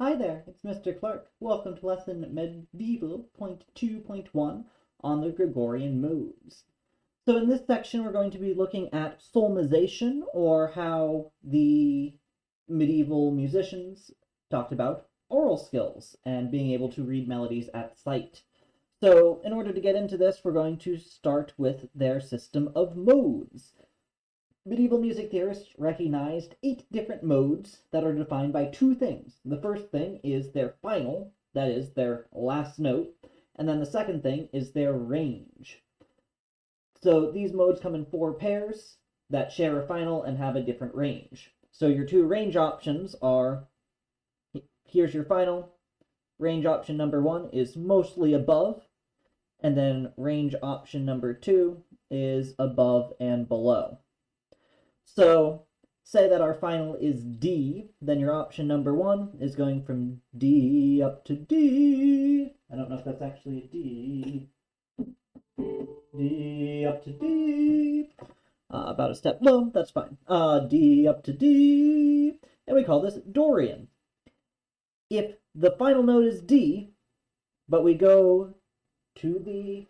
Hi there, it's Mr. Clark. Welcome to lesson MED.2.1 on the Gregorian modes. So in this section, we're going to be looking at solmization, or how the medieval musicians talked about oral skills and being able to read melodies at sight. So in order to get into this, we're going to start with their system of modes. Medieval music theorists recognized 8 different modes that are defined by 2 things. The first thing is their final, that is, their last note, and then the second thing is their range. So these modes come in 4 pairs that share a final and have a different range. So your 2 range options are, here's your final. Range option number 1 is mostly above, and then range option number 2 is above and below. So say that our final is D, then your option number 1 is going from D up to D. I don't know if that's actually a D. D up to D. About a step low, that's fine. D up to D. And we call this Dorian. If the final note is D, but we go to the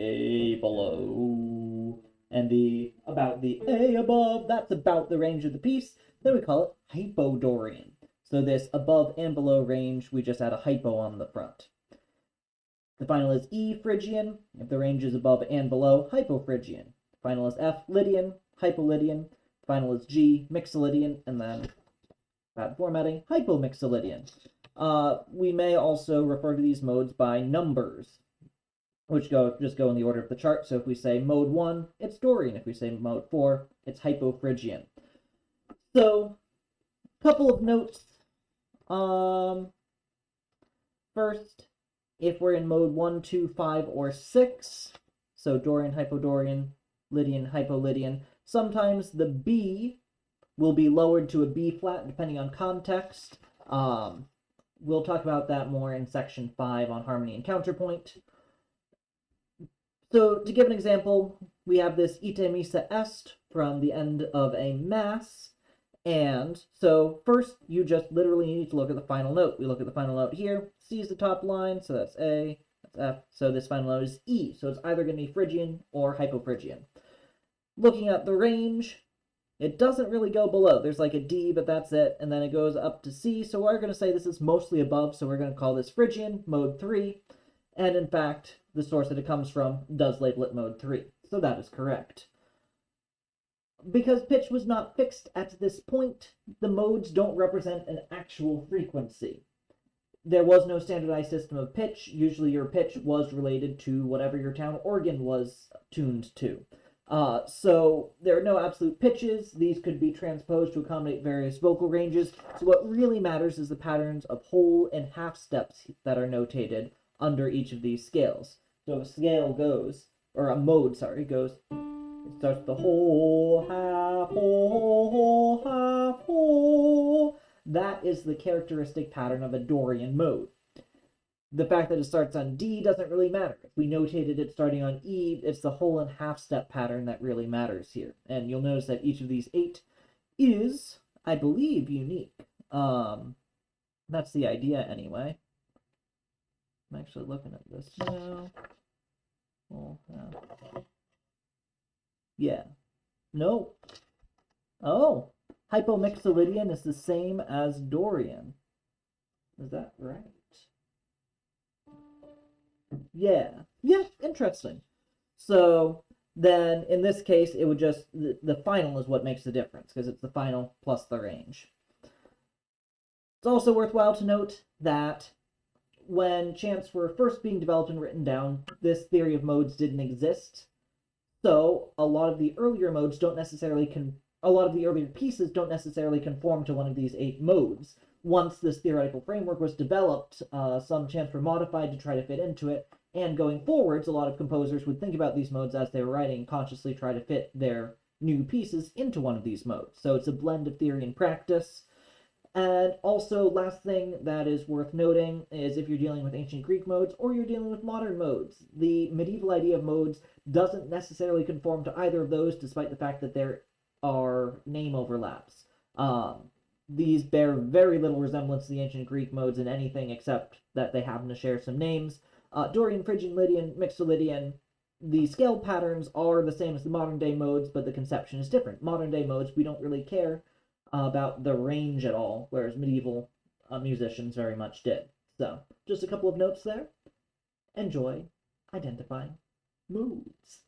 A below, and about the A above, that's about the range of the piece, then we call it hypodorian. So this above and below range, we just add a hypo on the front. The final is E Phrygian. If the range is above and below, hypophrygian. The final is F Lydian, hypolydian. The final is G Mixolydian, and then, bad formatting, hypomixolydian. We may also refer to these modes by numbers, which just go in the order of the chart. So if we say mode 1, it's Dorian. If we say mode 4, it's Hypophrygian. So, a couple of notes. First, if we're in mode 1, 2, 5, or 6, so Dorian, Hypodorian, Lydian, Hypolydian, sometimes the B will be lowered to a B flat depending on context. We'll talk about that more in section 5 on harmony and counterpoint. So to give an example, we have this ite missa est from the end of a mass. And so first, you just literally need to look at the final note. We look at the final note here. C is the top line, so that's A, that's F. So this final note is E. So it's either going to be Phrygian or Hypophrygian. Looking at the range, it doesn't really go below. There's like a D, but that's it. And then it goes up to C. So we're going to say this is mostly above. So we're going to call this Phrygian, mode 3. And in fact, the source that it comes from does label it mode 3. So that is correct. Because pitch was not fixed at this point, the modes don't represent an actual frequency. There was no standardized system of pitch. Usually your pitch was related to whatever your town organ was tuned to. So there are no absolute pitches. These could be transposed to accommodate various vocal ranges. So what really matters is the patterns of whole and half steps that are notated under each of these scales. So a scale goes, or a mode, sorry, goes, it starts with the whole, half, whole. That is the characteristic pattern of a Dorian mode. The fact that it starts on D doesn't really matter. If we notated it starting on E, it's the whole and half step pattern that really matters here. And you'll notice that each of these 8 is, I believe, unique. That's the idea anyway. I'm actually looking at this now. Oh, yeah. No. Oh, Hypomixolydian is the same as Dorian. Is that right? Yeah. Yeah, interesting. So then in this case, it would just, the final is what makes the difference, because it's the final plus the range. It's also worthwhile to note that when chants were first being developed and written down, this theory of modes didn't exist. So a lot of the earlier modes don't necessarily a lot of the earlier pieces don't necessarily conform to one of these 8 modes. Once this theoretical framework was developed, some chants were modified to try to fit into it, and going forwards, a lot of composers would think about these modes as they were writing and consciously try to fit their new pieces into one of these modes. So it's a blend of theory and practice. And also, last thing that is worth noting is if you're dealing with ancient Greek modes or you're dealing with modern modes, the medieval idea of modes doesn't necessarily conform to either of those, despite the fact that there are name overlaps. these bear very little resemblance to the ancient Greek modes in anything except that they happen to share some names. Dorian, Phrygian, Lydian, Mixolydian, the scale patterns are the same as the modern day modes, but the conception is different. Modern day modes, we don't really care about the range at all, whereas medieval musicians very much did. So, just a couple of notes there. Enjoy identifying moods.